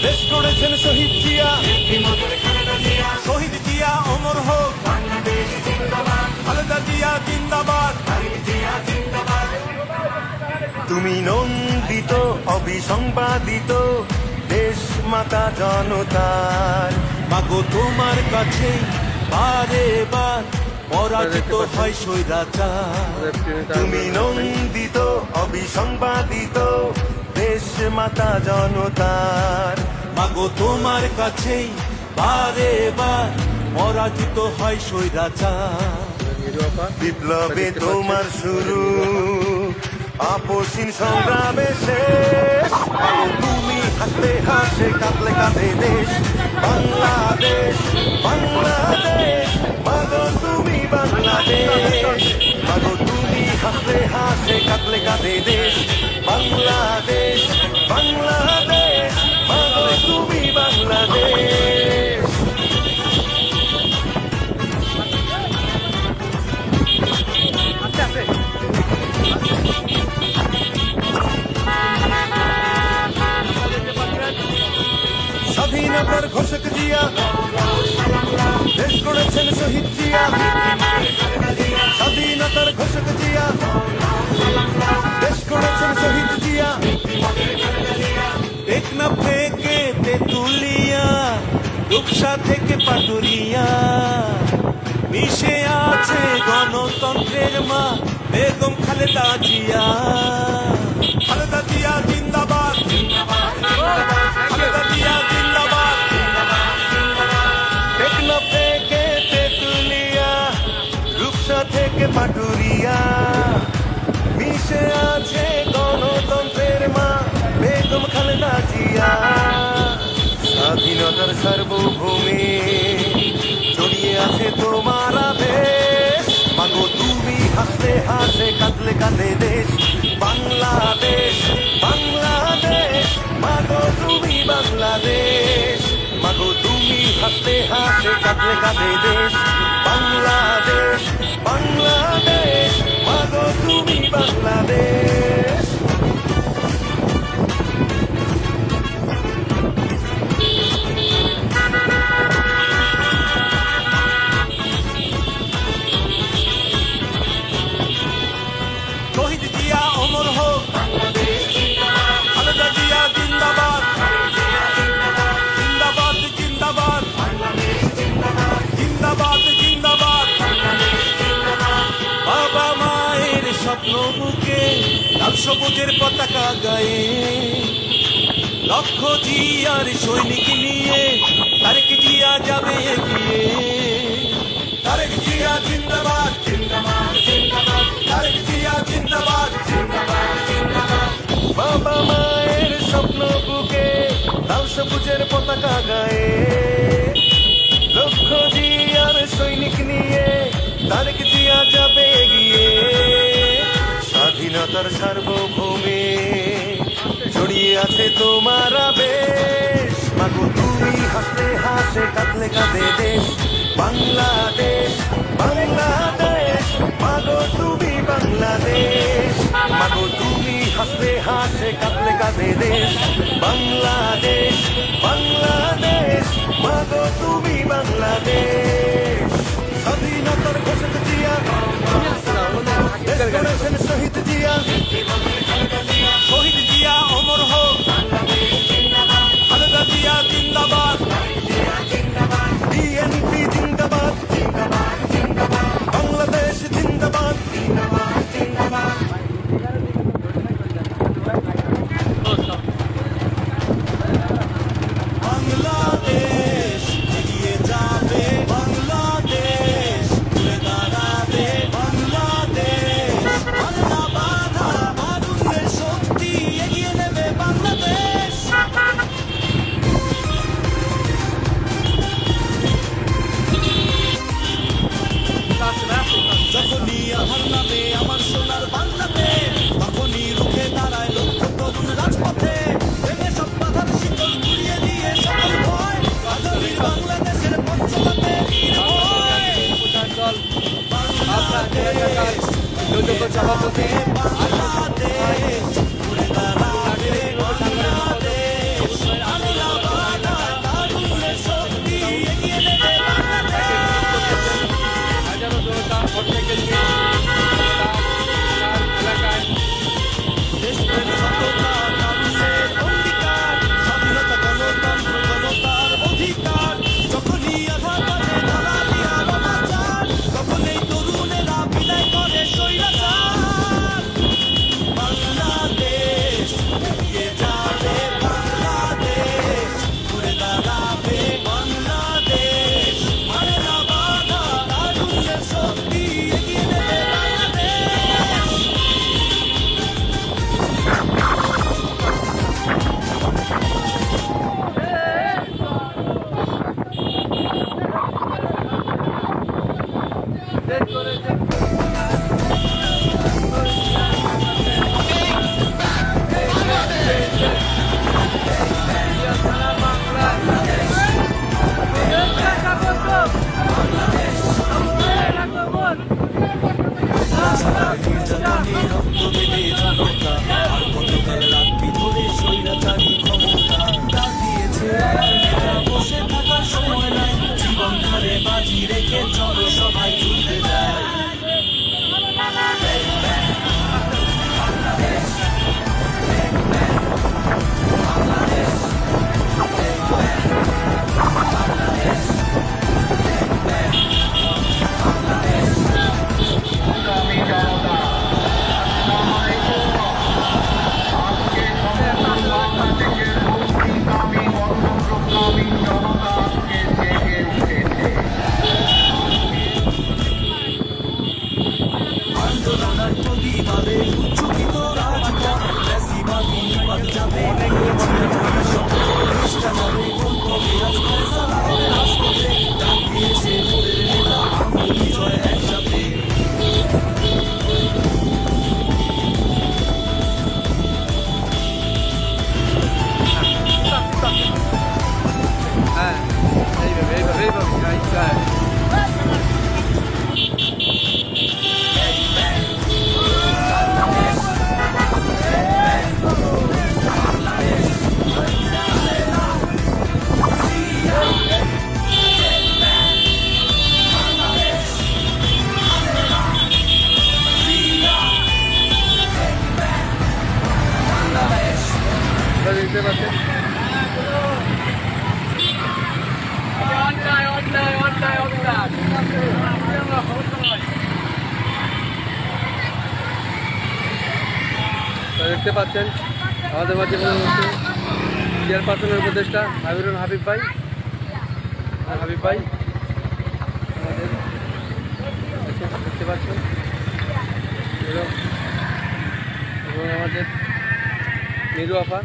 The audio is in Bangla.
দেশ গড়েছেন শহীদ জিয়া, শহীদ জিয়া অমর হোক, খালেদা জিয়া জিন্দাবাদ। তুমি নন্দিত অবিসংবাদিত দেশ মাতা জনতার, মাগো তোমার কাছে বারে বার পরাজিত হয় স্বৈরাচার। তুমি নন্দিত অবিসংবাদিত দেশ মাতা জনতার, মাগো তোমার কাছে বারে বার পরাজিত হয় স্বৈরাচার। বিপ্লবে তোমার শুরু, আপসীন সংগ্রামে শেষ, তুমি হাসতে হাসে কাঁদলে কাঁদে দেশ বাংলাদেশ, বাংলাদেশ মাগো তুমি বাংলাদেশ, মাগো তুমি হাসতে হাসে কাঁদলে কাঁদে দেশ বাংলাদেশ, বাংলাদেশ মাগো তুমি বাংলাদেশ। স্বাধীনতার ঘোষক জিয়া, দেশ গড়েছেন শহীদ জিয়া, স্বাধীনতার ঘোষক জিয়া, দেশ গড়েছেন শহীদ জিয়া। টেকনাফ থেকে তেতুলিয়া, রূপসা থেকে পাটুরিয়া, মিশে আছে গণতন্ত্রের মা বেগম খালেদা জিয়া। খালেদা জিয়া জিন্দাবাদ, খালেদা জিয়া জিন্দাবাদ। টেকনাফ থেকে তেতুলিয়া, রূপসা থেকে পাটুরিয়া, মিশে আছে গণতন্ত্রের মা বেগম খালেদা জিয়া। স্বাধীনতার সার্বভৌমে জড়িয়ে আছে তোমার আদেশ, মাগো তুমি হাসতে হাসে কাঁদলে কাঁদে দেশ বাংলাদেশ, বাংলাদেশ মাগো তুমি বাংলাদেশ, মাগো তুমি হাসতে হাসে কাঁদলে কাঁদে দেশ বাংলাদেশ, বাংলাদেশ মাগো তুমি বাংলাদেশ। শহীদ জিয়া অমর হোক, খালেদা জিয়া জিন্দাবাদ, জিন্দাবাদ জিন্দাবাদ, জিন্দাবাদ জিন্দাবাদ। বাবা মায়ের স্বপ্ন বুকে লাল সবুজের পতাকা গায়ে, লক্ষ জিয়ার সৈনিক নিয়ে তারেক জিয়া যাবে এগিয়ে। তারেক জিয়া জিন্দাবাদ, জিন্দাবাদ জিন্দাবাদ, তারেক জিয়া জিন্দাবাদ, জিন্দাবাদ জিন্দাবাদ। বাবা মায়ের স্বপ্ন বুকে লাল সবুজের পতাকা গায়ে, লক্ষ জিয়ার সৈনিক নিয়ে তারেক জিয়া যাবে এগিয়ে। স্বাধীনতার সার্বভৌমে জড়িয়ে আছে তোমার আবেশ, মাগো তুমি হাসতে হাসে কাঁদলে কাঁদে দেশ বাংলাদেশ, বাংলাদেশ মাগো তুমি বাংলাদেশ, মাগো তুমি হাসতে হাসে কাঁদলে কাঁদে দেশ বাংলাদেশ, বাংলাদেশ মাগো তুমি বাংলাদেশ। স্বাধীনতার ঘোষক জিয়া, দেশ গড়েছেন শহীদ জিয়া, শহীদ জিয়া অমর হোক, খালেদা জিয়া জিন্দাবাদ, বিএনপি জিন্দাবাদ, বাংলাদেশ জিন্দাবাদ। বাংলাদেশ এগিয়ে যাবে, বাংলাদেশ ঘুরে দাঁড়াবে, বাংলাদেশ বাংলা বাধা মারুনের শক্তি এগিয়ে নেবে বাংলাদেশ। যখনই আহার নামে আমার সোনার বাংলাদেশ, তখনই রুখে দাঁড়ায় লক্ষ তরুণ রাজপথে, ভেঙে সব বাধার শিকল ঘুরিয়ে দিয়ে সকল ভয় আগামীর বাংলাদেশের পথ চলাতে বাংলাদেশ সভাপতি বাংলাদেশ ঘুরে দাঁড়াবে বাংলাদেশ। চলো সবাই ছুটে যায়। আন্দোলনের প্রতিবাদে উচ্চকিত রাজপথ, ফ্যাসিবাদী নিপাত যাবে, চেষ্টা যাবে গন্তব্যে, আজ ফয়সালা হবে রাজপথে, ডাক দিয়েছে মোদের নেতা, আনন্দ বিজয় একসাথে। হ্যাঁ এইভাবে দেখতে পাচ্ছেন। দেখতে পাচ্ছেন আমাদের মাঝে চেয়ারপারসনের উপদেষ্টা হাবিব ভাই আমাদের দেখতে পাচ্ছেন এবং আমাদের নিরু আপা।